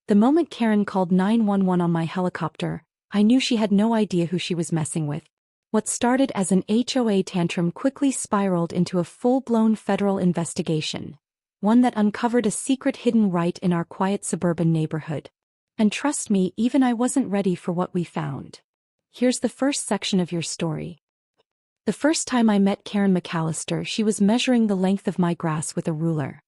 The moment Karen called 911 on my helicopter, I knew she had no idea who she was messing with. What started as an HOA tantrum quickly spiraled into a full-blown federal investigation, one that uncovered a secret hidden right in our quiet suburban neighborhood. And trust me, even I wasn't ready for what we found. Here's the first section of your story. The first time I met Karen McAllister, she was measuring the length of my grass with a ruler.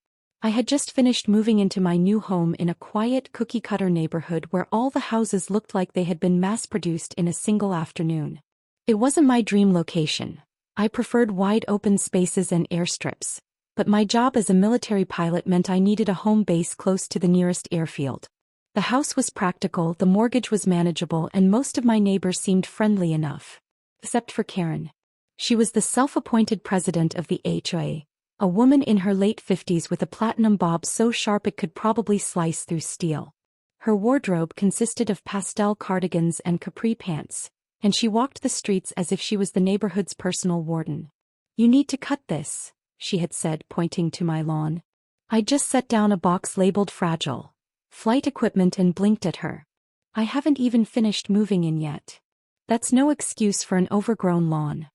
I had just finished moving into my new home in a quiet, cookie-cutter neighborhood where all the houses looked like they had been mass-produced in a single afternoon. It wasn't my dream location. I preferred wide open spaces and airstrips, but my job as a military pilot meant I needed a home base close to the nearest airfield. The house was practical, the mortgage was manageable, and most of my neighbors seemed friendly enough. Except for Karen. She was the self-appointed president of the HOA, a woman in her late 50s with a platinum bob so sharp it could probably slice through steel. Her wardrobe consisted of pastel cardigans and capri pants, and she walked the streets as if she was the neighborhood's personal warden. "You need to cut this," she had said, pointing to my lawn. I just set down a box labeled fragile flight equipment and blinked at her. "I haven't even finished moving in yet." "That's no excuse for an overgrown lawn."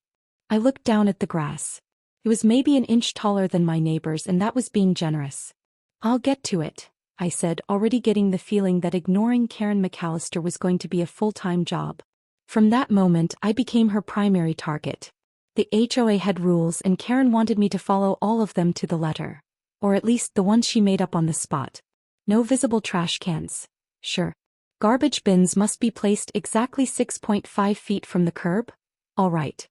I looked down at the grass. It was maybe an inch taller than my neighbor's, and that was being generous. "I'll get to it," I said, already getting the feeling that ignoring Karen McAllister was going to be a full-time job. From that moment, I became her primary target. The HOA had rules, and Karen wanted me to follow all of them to the letter. Or at least the ones she made up on the spot. No visible trash cans. Sure. Garbage bins must be placed exactly 6.5 feet from the curb? All right.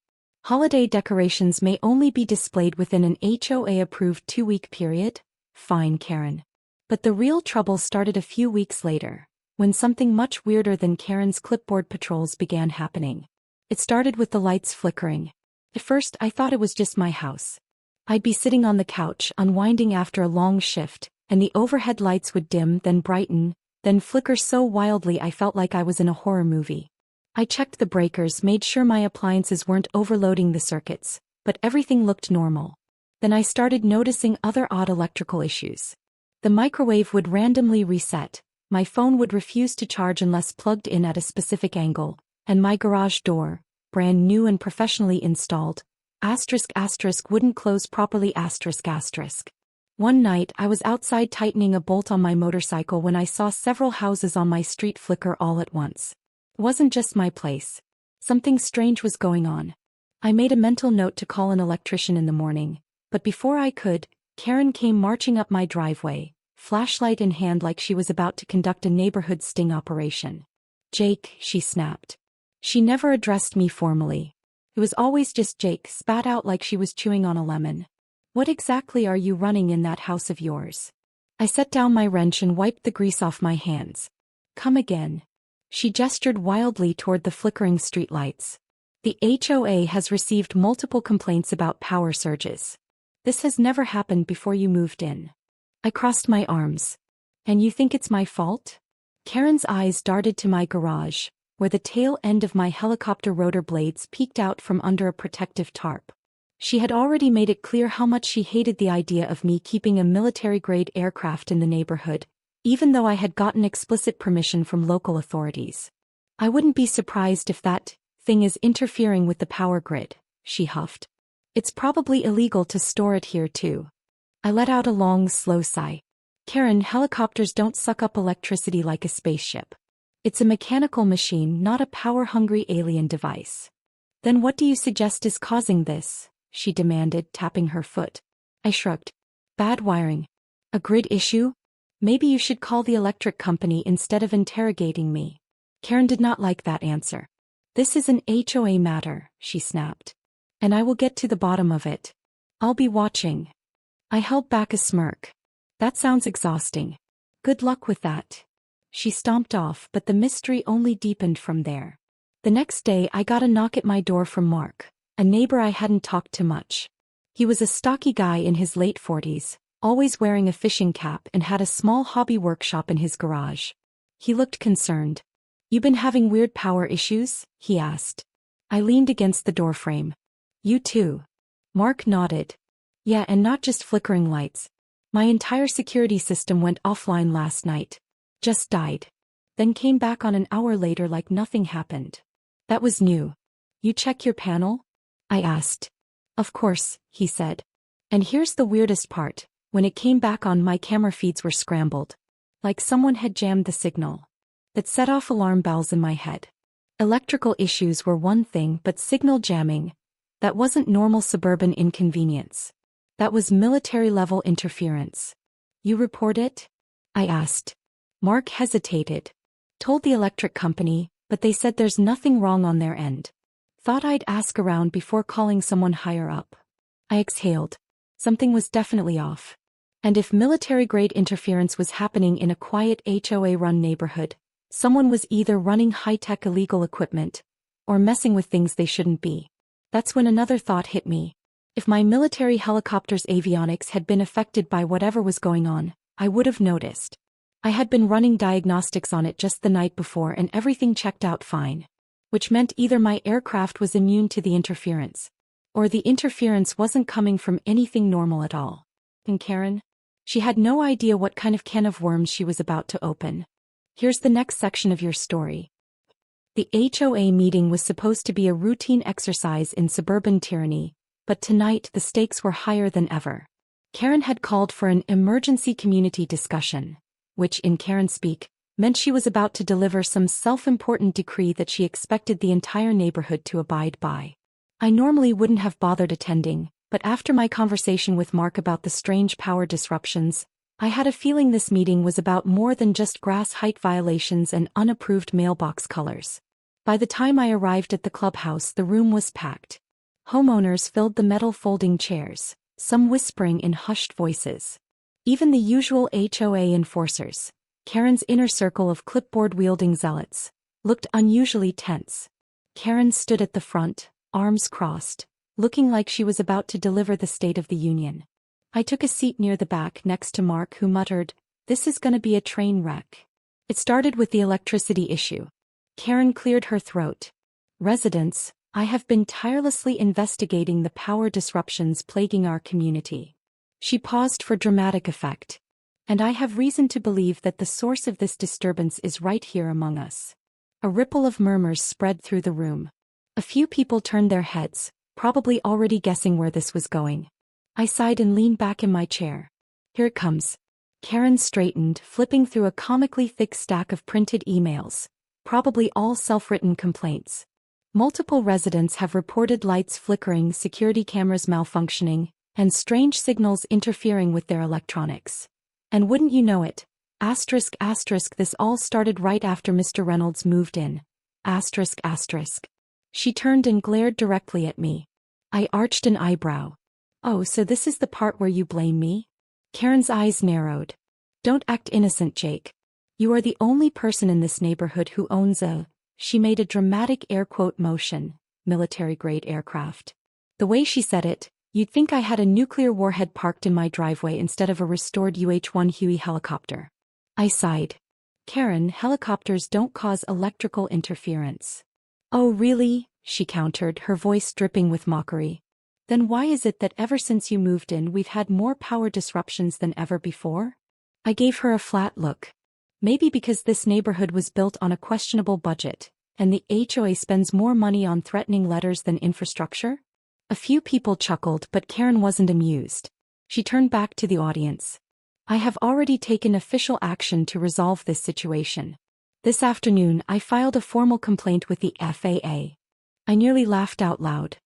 Holiday decorations may only be displayed within an HOA-approved 2-week period? Fine, Karen. But the real trouble started a few weeks later, when something much weirder than Karen's clipboard patrols began happening. It started with the lights flickering. At first, I thought it was just my house. I'd be sitting on the couch, unwinding after a long shift, and the overhead lights would dim, then brighten, then flicker so wildly I felt like I was in a horror movie. I checked the breakers, made sure my appliances weren't overloading the circuits, but everything looked normal. Then I started noticing other odd electrical issues. The microwave would randomly reset, my phone would refuse to charge unless plugged in at a specific angle, and my garage door, brand new and professionally installed, wouldn't close properly. One night I was outside tightening a bolt on my motorcycle when I saw several houses on my street flicker all at once. It wasn't just my place. Something strange was going on. I made a mental note to call an electrician in the morning, but before I could, Karen came marching up my driveway, flashlight in hand like she was about to conduct a neighborhood sting operation. "Jake," she snapped. She never addressed me formally. It was always just Jake, spat out like she was chewing on a lemon. "What exactly are you running in that house of yours?" I set down my wrench and wiped the grease off my hands. "Come again." She gestured wildly toward the flickering streetlights. "The HOA has received multiple complaints about power surges. This has never happened before you moved in." I crossed my arms. "And you think it's my fault?" Karen's eyes darted to my garage, where the tail end of my helicopter rotor blades peeked out from under a protective tarp. She had already made it clear how much she hated the idea of me keeping a military-grade aircraft in the neighborhood, even though I had gotten explicit permission from local authorities. "I wouldn't be surprised if that thing is interfering with the power grid," she huffed. "It's probably illegal to store it here too." I let out a long, slow sigh. "Karen, helicopters don't suck up electricity like a spaceship. It's a mechanical machine, not a power-hungry alien device." "Then what do you suggest is causing this?" she demanded, tapping her foot. I shrugged. "Bad wiring. A grid issue? Maybe you should call the electric company instead of interrogating me." Karen did not like that answer. "This is an HOA matter," she snapped. "And I will get to the bottom of it. I'll be watching." I held back a smirk. "That sounds exhausting. Good luck with that." She stomped off, but the mystery only deepened from there. The next day I got a knock at my door from Mark, a neighbor I hadn't talked to much. He was a stocky guy in his late 40s, always wearing a fishing cap, and had a small hobby workshop in his garage. He looked concerned. "You been having weird power issues?" he asked. I leaned against the doorframe. "You too?" Mark nodded. "Yeah, and not just flickering lights. My entire security system went offline last night. Just died. Then came back on an hour later like nothing happened. That was new. You check your panel? I asked. Of course, he said. And here's the weirdest part. When it came back on, my camera feeds were scrambled. Like someone had jammed the signal. That set off alarm bells in my head. Electrical issues were one thing, but signal jamming, that wasn't normal suburban inconvenience. That was military-level interference. You report it? I asked. Mark hesitated. Told the electric company, but they said there's nothing wrong on their end. Thought I'd ask around before calling someone higher up. I exhaled. Something was definitely off. And if military-grade interference was happening in a quiet HOA-run neighborhood, someone was either running high-tech illegal equipment or messing with things they shouldn't be. That's when another thought hit me. If my military helicopter's avionics had been affected by whatever was going on, I would have noticed. I had been running diagnostics on it just the night before and everything checked out fine. Which meant either my aircraft was immune to the interference, or the interference wasn't coming from anything normal at all. And Karen? She had no idea what kind of can of worms she was about to open. Here's the next section of your story. The HOA meeting was supposed to be a routine exercise in suburban tyranny, but tonight the stakes were higher than ever. Karen had called for an emergency community discussion, which in Karen speak, meant she was about to deliver some self-important decree that she expected the entire neighborhood to abide by. I normally wouldn't have bothered attending, but after my conversation with Mark about the strange power disruptions, I had a feeling this meeting was about more than just grass height violations and unapproved mailbox colors. By the time I arrived at the clubhouse, the room was packed. Homeowners filled the metal folding chairs, some whispering in hushed voices. Even the usual HOA enforcers, Karen's inner circle of clipboard-wielding zealots, looked unusually tense. Karen stood at the front, arms crossed, looking like she was about to deliver the State of the Union. I took a seat near the back next to Mark, who muttered, "This is gonna be a train wreck." It started with the electricity issue. Karen cleared her throat. Residents, I have been tirelessly investigating the power disruptions plaguing our community. She paused for dramatic effect. And I have reason to believe that the source of this disturbance is right here among us. A ripple of murmurs spread through the room. A few people turned their heads, probably already guessing where this was going. I sighed and leaned back in my chair. Here it comes. Karen straightened, flipping through a comically thick stack of printed emails, probably all self-written complaints. Multiple residents have reported lights flickering, security cameras malfunctioning, and strange signals interfering with their electronics. And wouldn't you know it, this all started right after Mr. Reynolds moved in. She turned and glared directly at me. I arched an eyebrow. Oh, so this is the part where you blame me? Karen's eyes narrowed. Don't act innocent, Jake. You are the only person in this neighborhood who owns a, she made a dramatic air quote motion, military-grade aircraft. The way she said it, you'd think I had a nuclear warhead parked in my driveway instead of a restored UH-1 Huey helicopter. I sighed. Karen, helicopters don't cause electrical interference. Oh really? She countered, her voice dripping with mockery. Then why is it that ever since you moved in we've had more power disruptions than ever before? I gave her a flat look. Maybe because this neighborhood was built on a questionable budget, and the HOA spends more money on threatening letters than infrastructure? A few people chuckled, but Karen wasn't amused. She turned back to the audience. I have already taken official action to resolve this situation. This afternoon I filed a formal complaint with the FAA. I nearly laughed out loud.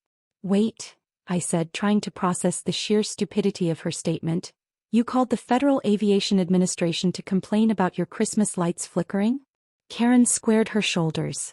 Wait, I said, trying to process the sheer stupidity of her statement. You called the Federal Aviation Administration to complain about your Christmas lights flickering? Karen squared her shoulders.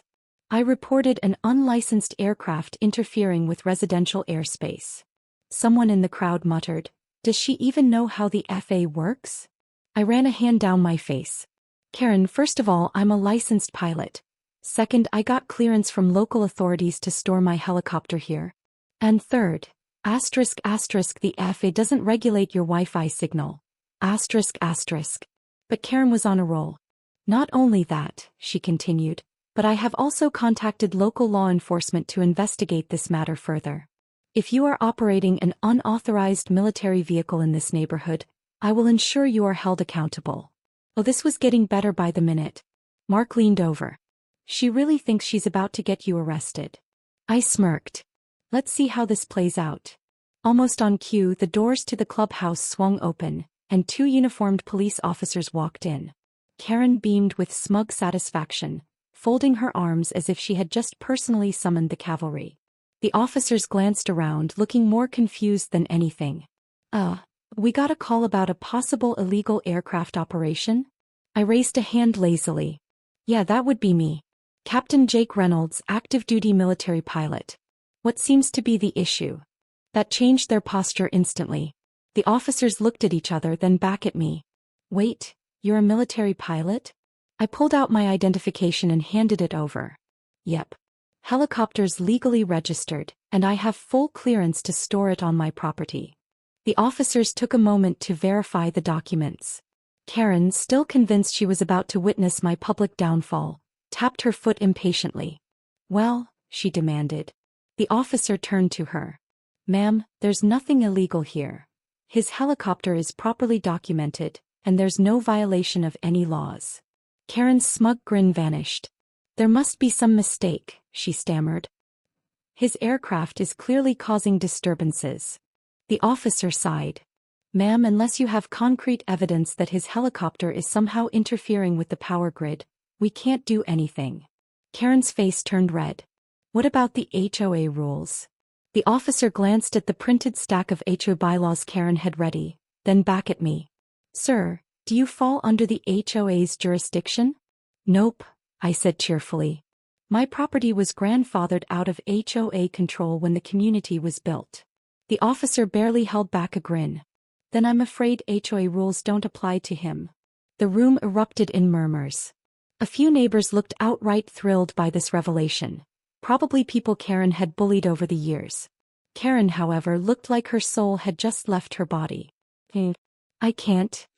I reported an unlicensed aircraft interfering with residential airspace. Someone in the crowd muttered, "Does she even know how the FAA works?" I ran a hand down my face. Karen, first of all, I'm a licensed pilot. Second, I got clearance from local authorities to store my helicopter here. And third, the FAA doesn't regulate your Wi-Fi signal. But Karen was on a roll. Not only that, she continued, but I have also contacted local law enforcement to investigate this matter further. If you are operating an unauthorized military vehicle in this neighborhood, I will ensure you are held accountable. Oh, this was getting better by the minute. Mark leaned over. She really thinks she's about to get you arrested. I smirked. Let's see how this plays out. Almost on cue, the doors to the clubhouse swung open, and 2 uniformed police officers walked in. Karen beamed with smug satisfaction, folding her arms as if she had just personally summoned the cavalry. The officers glanced around, looking more confused than anything. We got a call about a possible illegal aircraft operation? I raised a hand lazily. Yeah, that would be me. Captain Jake Reynolds, active-duty military pilot. What seems to be the issue? That changed their posture instantly. The officers looked at each other, then back at me. Wait, you're a military pilot? I pulled out my identification and handed it over. Yep. Helicopter's legally registered, and I have full clearance to store it on my property. The officers took a moment to verify the documents. Karen, still convinced she was about to witness my public downfall, tapped her foot impatiently. Well, she demanded. The officer turned to her. Ma'am, there's nothing illegal here. His helicopter is properly documented, and there's no violation of any laws. Karen's smug grin vanished. There must be some mistake, she stammered. His aircraft is clearly causing disturbances. The officer sighed. Ma'am, unless you have concrete evidence that his helicopter is somehow interfering with the power grid, we can't do anything. Karen's face turned red. What about the HOA rules? The officer glanced at the printed stack of HOA bylaws Karen had ready, then back at me. Sir, do you fall under the HOA's jurisdiction? Nope, I said cheerfully. My property was grandfathered out of HOA control when the community was built. The officer barely held back a grin. Then I'm afraid HOA rules don't apply to him. The room erupted in murmurs. A few neighbors looked outright thrilled by this revelation. Probably people Karen had bullied over the years. Karen, however, looked like her soul had just left her body. I can't.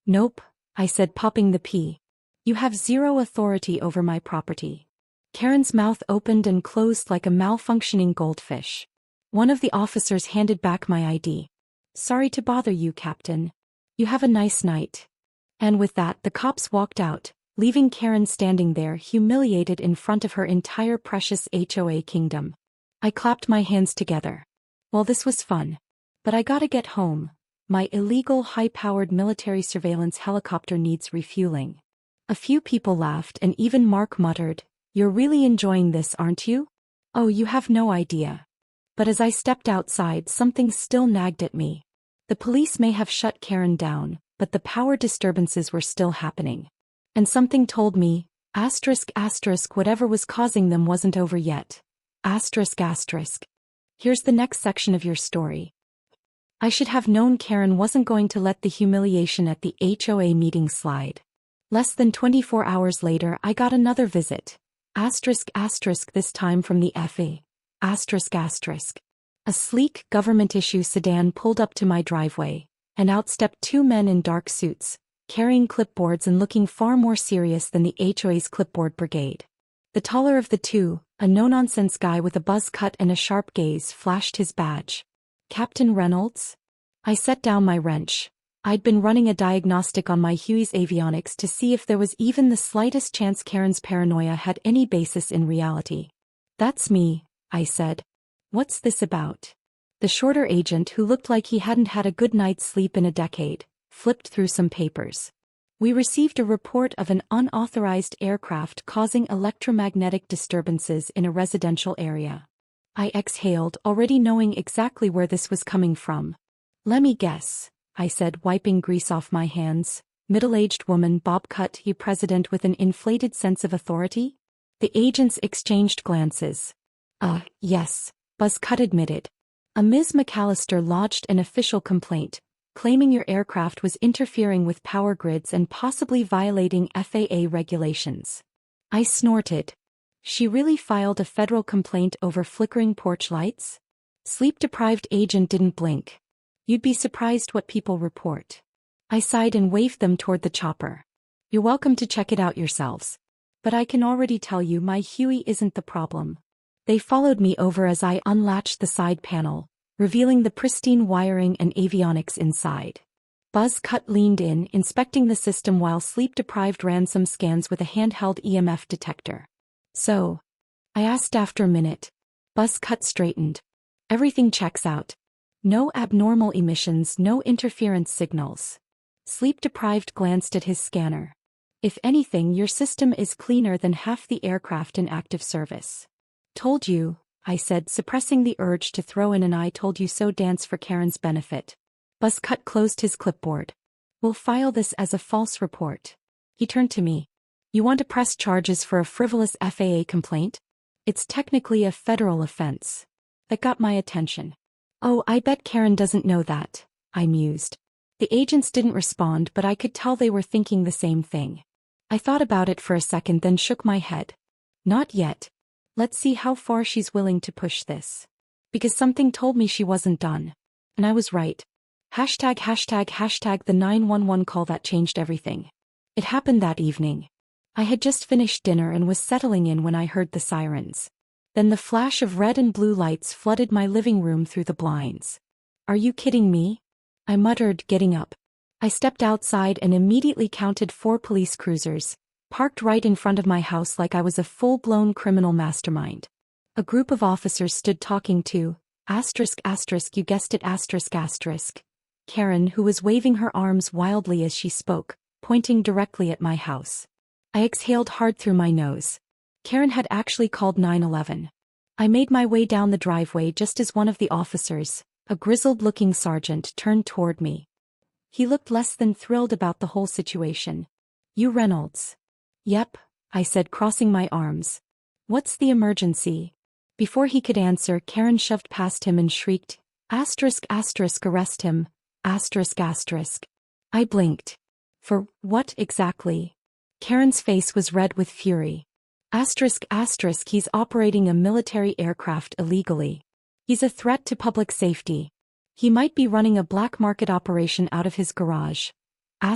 Nope, I said, popping the pea. You have zero authority over my property. Karen's mouth opened and closed like a malfunctioning goldfish. One of the officers handed back my ID. Sorry to bother you, Captain. You have a nice night. And with that, the cops walked out, leaving Karen standing there humiliated in front of her entire precious HOA kingdom. I clapped my hands together. Well, this was fun. But I gotta get home. My illegal high-powered military surveillance helicopter needs refueling. A few people laughed and even Mark muttered, You're really enjoying this, aren't you? Oh, you have no idea. But as I stepped outside, something still nagged at me. The police may have shut Karen down, but the power disturbances were still happening. And something told me, whatever was causing them wasn't over yet. Here's the next section of your story. I should have known Karen wasn't going to let the humiliation at the HOA meeting slide. Less than 24 hours later, I got another visit. This time from the FA. A sleek, government-issue sedan pulled up to my driveway, and out stepped 2 men in dark suits, carrying clipboards and looking far more serious than the HOA's clipboard brigade. The taller of the two, a no-nonsense guy with a buzz cut and a sharp gaze, flashed his badge. Captain Reynolds? I set down my wrench. I'd been running a diagnostic on my Huey's avionics to see if there was even the slightest chance Karen's paranoia had any basis in reality. That's me, I said. What's this about? The shorter agent, who looked like he hadn't had a good night's sleep in a decade, flipped through some papers. We received a report of an unauthorized aircraft causing electromagnetic disturbances in a residential area. I exhaled, already knowing exactly where this was coming from. Let me guess, I said, wiping grease off my hands. Middle-aged woman, bob cut, president with an inflated sense of authority? The agents exchanged glances. Yes, Buzz Cut admitted. A Ms. McAllister lodged an official complaint, claiming your aircraft was interfering with power grids and possibly violating FAA regulations. I snorted. She really filed a federal complaint over flickering porch lights? Sleep-deprived agent didn't blink. You'd be surprised what people report. I sighed and waved them toward the chopper. You're welcome to check it out yourselves. But I can already tell you my Huey isn't the problem. They followed me over as I unlatched the side panel, revealing the pristine wiring and avionics inside. Buzzcut leaned in, inspecting the system while sleep-deprived ran some scans with a handheld EMF detector. So? I asked after a minute. Buzzcut straightened. Everything checks out. No abnormal emissions, no interference signals. Sleep-deprived glanced at his scanner. If anything, your system is cleaner than half the aircraft in active service. Told you, I said, suppressing the urge to throw in an "I told you so" dance for Karen's benefit. Buzzcut closed his clipboard. We'll file this as a false report. He turned to me. You want to press charges for a frivolous FAA complaint? It's technically a federal offense. That got my attention. Oh, I bet Karen doesn't know that, I mused. The agents didn't respond, but I could tell they were thinking the same thing. I thought about it for a second, then shook my head. Not yet. Let's see how far she's willing to push this. Because something told me she wasn't done. And I was right. ####, the 911 call that changed everything. It happened that evening. I had just finished dinner and was settling in when I heard the sirens. Then the flash of red and blue lights flooded my living room through the blinds. Are you kidding me? I muttered, getting up. I stepped outside and immediately counted 4 police cruisers, parked right in front of my house like I was a full-blown criminal mastermind. A group of officers stood talking to, you guessed it, Karen, who was waving her arms wildly as she spoke, pointing directly at my house. I exhaled hard through my nose. Karen had actually called 911. I made my way down the driveway just as one of the officers, a grizzled-looking sergeant, turned toward me. He looked less than thrilled about the whole situation. You Reynolds? Yep, I said, crossing my arms. What's the emergency? Before he could answer, Karen shoved past him and shrieked, arrest him, I blinked. For what exactly? Karen's face was red with fury. He's operating a military aircraft illegally. He's a threat to public safety. He might be running a black market operation out of his garage. I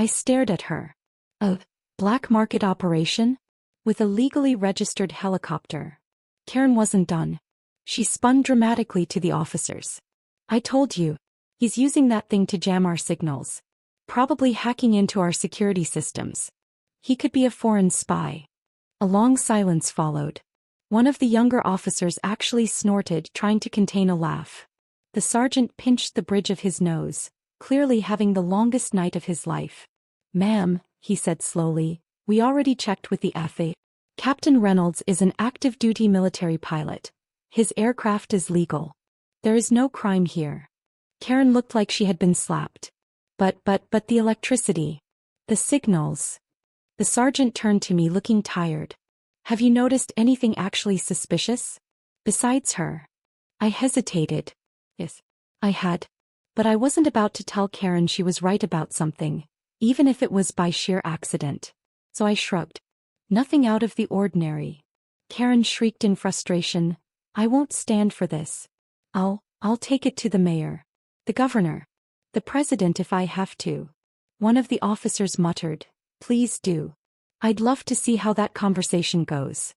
stared at her. A black market operation? With a legally registered helicopter. Karen wasn't done. She spun dramatically to the officers. I told you. He's using that thing to jam our signals. Probably hacking into our security systems. He could be a foreign spy. A long silence followed. One of the younger officers actually snorted, trying to contain a laugh. The sergeant pinched the bridge of his nose, clearly having the longest night of his life. Ma'am, he said slowly, we already checked with the FAA. Captain Reynolds is an active-duty military pilot. His aircraft is legal. There is no crime here. Karen looked like she had been slapped. But the electricity. The signals. The sergeant turned to me, looking tired. Have you noticed anything actually suspicious? Besides her? I hesitated. Yes, I had. But I wasn't about to tell Karen she was right about something, even if it was by sheer accident. So I shrugged. Nothing out of the ordinary. Karen shrieked in frustration. I won't stand for this. I'll take it to the mayor. The governor. The president if I have to. One of the officers muttered. Please do. I'd love to see how that conversation goes.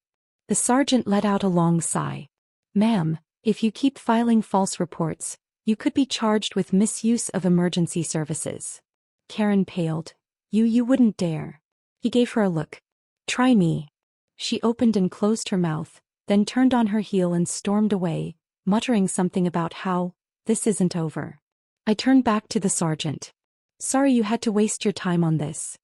The sergeant let out a long sigh. Ma'am, if you keep filing false reports, you could be charged with misuse of emergency services. Karen paled. You wouldn't dare. He gave her a look. Try me. She opened and closed her mouth, then turned on her heel and stormed away, muttering something about how, this isn't over. I turned back to the sergeant. Sorry you had to waste your time on this.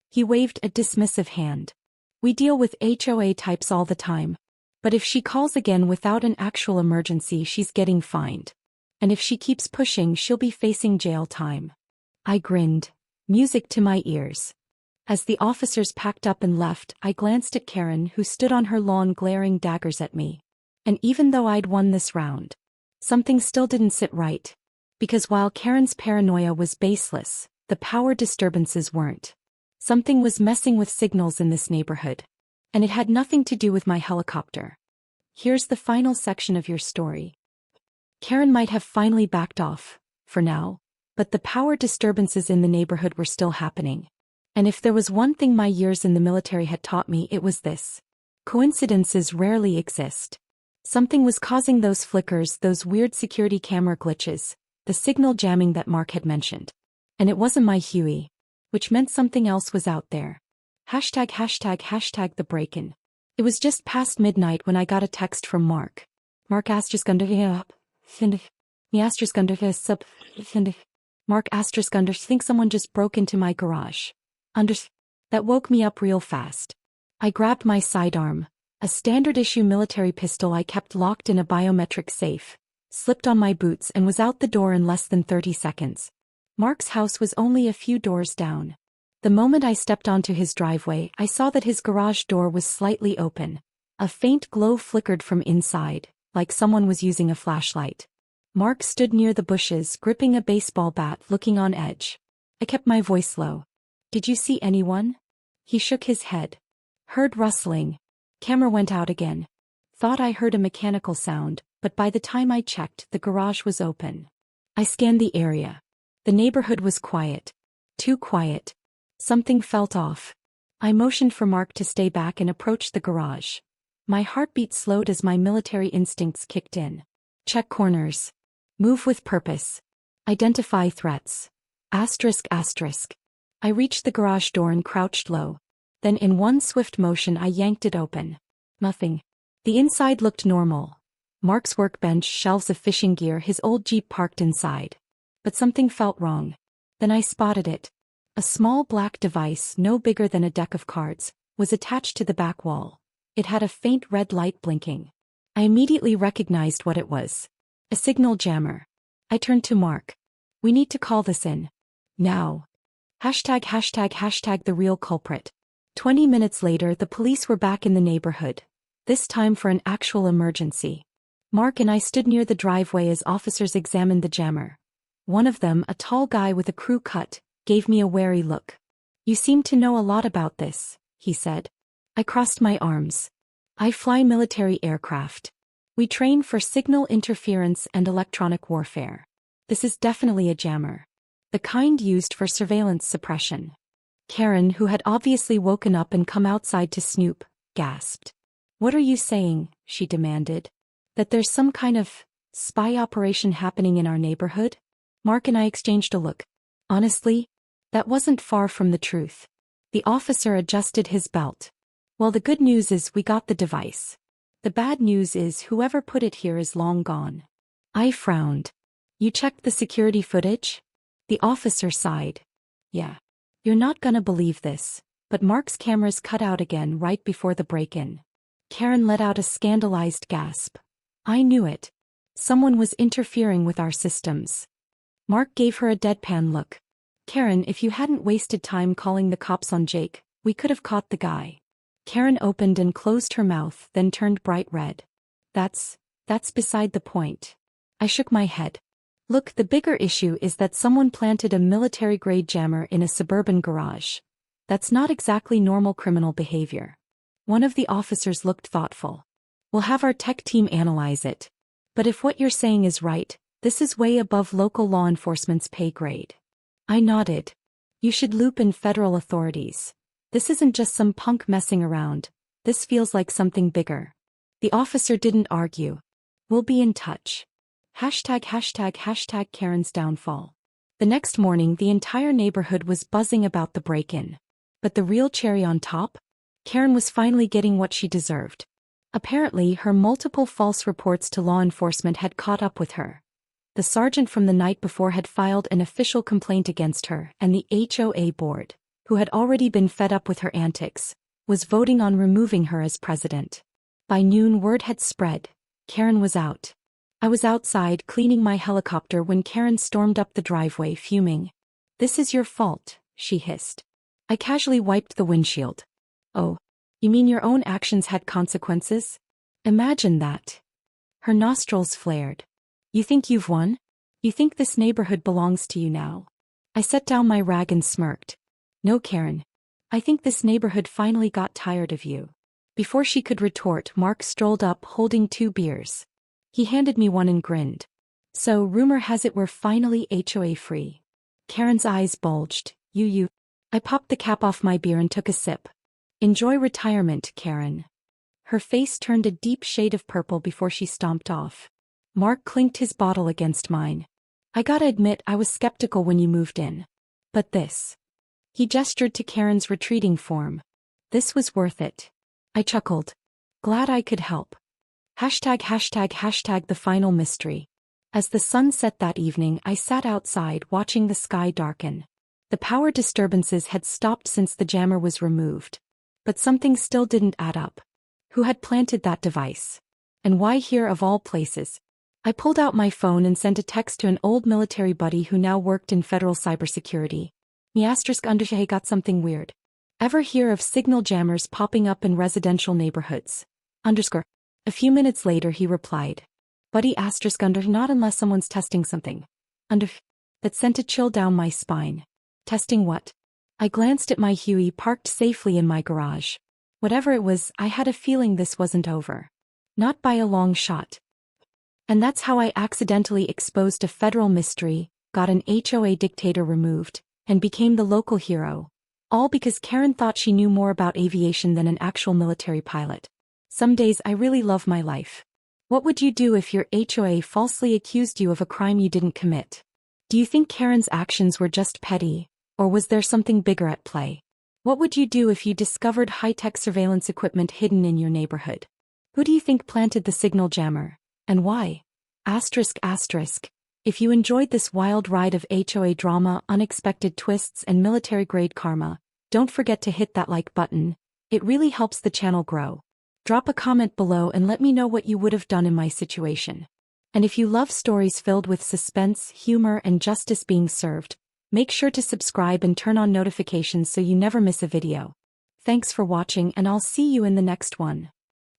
He waved a dismissive hand. We deal with HOA types all the time. But if she calls again without an actual emergency, she's getting fined. And if she keeps pushing, she'll be facing jail time. I grinned. Music to my ears. As the officers packed up and left, I glanced at Karen, who stood on her lawn glaring daggers at me. And even though I'd won this round, something still didn't sit right. Because while Karen's paranoia was baseless, the power disturbances weren't. Something was messing with signals in this neighborhood. And it had nothing to do with my helicopter. Here's the final section of your story. Karen might have finally backed off, for now, but the power disturbances in the neighborhood were still happening. And if there was one thing my years in the military had taught me, it was this. Coincidences rarely exist. Something was causing those flickers, those weird security camera glitches, the signal jamming that Mark had mentioned. And it wasn't my Huey. Which meant something else was out there. Hashtag the break-in. It was just past midnight when I got a text from Mark. Mark Asterskunder Mark Asterskunder think someone just broke into my garage. That woke me up real fast. I grabbed my sidearm, a standard-issue military pistol I kept locked in a biometric safe, slipped on my boots and was out the door in less than 30 seconds. Mark's house was only a few doors down. The moment I stepped onto his driveway, I saw that his garage door was slightly open. A faint glow flickered from inside, like someone was using a flashlight. Mark stood near the bushes, gripping a baseball bat, looking on edge. I kept my voice low. "Did you see anyone?" He shook his head. "Heard rustling. Camera went out again. Thought I heard a mechanical sound, but by the time I checked, the garage was open." I scanned the area. The neighborhood was quiet. Too quiet. Something felt off. I motioned for Mark to stay back and approached the garage. My heartbeat slowed as my military instincts kicked in. Check corners. Move with purpose. Identify threats. ***. I reached the garage door and crouched low. Then in one swift motion I yanked it open. Nothing. The inside looked normal. Mark's workbench, shelves of fishing gear, his old Jeep parked inside. But something felt wrong. Then I spotted it. A small black device, no bigger than a deck of cards, was attached to the back wall. It had a faint red light blinking. I immediately recognized what it was. A signal jammer. I turned to Mark. "We need to call this in. Now." Hashtag the real culprit. 20 minutes later, the police were back in the neighborhood. This time for an actual emergency. Mark and I stood near the driveway as officers examined the jammer. One of them, a tall guy with a crew cut, gave me a wary look. "You seem to know a lot about this," he said. I crossed my arms. "I fly military aircraft. We train for signal interference and electronic warfare. This is definitely a jammer. The kind used for surveillance suppression." Karen, who had obviously woken up and come outside to snoop, gasped. "What are you saying?" she demanded. "That there's some kind of spy operation happening in our neighborhood?" Mark and I exchanged a look. Honestly, that wasn't far from the truth. The officer adjusted his belt. "Well, the good news is we got the device. The bad news is whoever put it here is long gone." I frowned. "You checked the security footage?" The officer sighed. "Yeah. You're not gonna believe this, but Mark's cameras cut out again right before the break-in." Karen let out a scandalized gasp. "I knew it. Someone was interfering with our systems." Mark gave her a deadpan look. "Karen, if you hadn't wasted time calling the cops on Jake, we could have caught the guy." Karen opened and closed her mouth, then turned bright red. That's beside the point." I shook my head. "Look, the bigger issue is that someone planted a military-grade jammer in a suburban garage. That's not exactly normal criminal behavior." One of the officers looked thoughtful. "We'll have our tech team analyze it. But if what you're saying is right, this is way above local law enforcement's pay grade." I nodded. "You should loop in federal authorities. This isn't just some punk messing around. This feels like something bigger." The officer didn't argue. "We'll be in touch." Hashtag Karen's downfall. The next morning, the entire neighborhood was buzzing about the break-in. But the real cherry on top? Karen was finally getting what she deserved. Apparently, her multiple false reports to law enforcement had caught up with her. The sergeant from the night before had filed an official complaint against her, and the HOA board, who had already been fed up with her antics, was voting on removing her as president. By noon, word had spread. Karen was out. I was outside cleaning my helicopter when Karen stormed up the driveway, fuming. "This is your fault," she hissed. I casually wiped the windshield. "Oh, you mean your own actions had consequences? Imagine that." Her nostrils flared. "You think you've won? You think this neighborhood belongs to you now?" I set down my rag and smirked. "No, Karen. I think this neighborhood finally got tired of you." Before she could retort, Mark strolled up holding 2 beers. He handed me one and grinned. "So, rumor has it we're finally HOA free." Karen's eyes bulged. You. I popped the cap off my beer and took a sip. "Enjoy retirement, Karen." Her face turned a deep shade of purple before she stomped off. Mark clinked his bottle against mine. I gotta admit I was skeptical when you moved in. But this. He gestured to Karen's retreating form. This was worth it. I chuckled. Glad I could help. ##### the final mystery. As the sun set that evening, I sat outside watching the sky darken. The power disturbances had stopped since the jammer was removed. But something still didn't add up. Who had planted that device? And why here of all places? I pulled out my phone and sent a text to an old military buddy who now worked in federal cybersecurity. *_ got something weird. Ever hear of signal jammers popping up in residential neighborhoods? A few minutes later he replied. Buddy *_ not unless someone's testing something. That sent a chill down my spine. Testing what? I glanced at my Huey parked safely in my garage. Whatever it was, I had a feeling this wasn't over. Not by a long shot. And that's how I accidentally exposed a federal mystery, got an HOA dictator removed, and became the local hero. All because Karen thought she knew more about aviation than an actual military pilot. Some days I really love my life. What would you do if your HOA falsely accused you of a crime you didn't commit? Do you think Karen's actions were just petty, or was there something bigger at play? What would you do if you discovered high-tech surveillance equipment hidden in your neighborhood? Who do you think planted the signal jammer, and why? ***. If you enjoyed this wild ride of HOA drama, unexpected twists, and military-grade karma, don't forget to hit that like button. It really helps the channel grow. Drop a comment below and let me know what you would have done in my situation. And if you love stories filled with suspense, humor, and justice being served, make sure to subscribe and turn on notifications so you never miss a video. Thanks for watching, and I'll see you in the next one.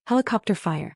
Helicopter fire.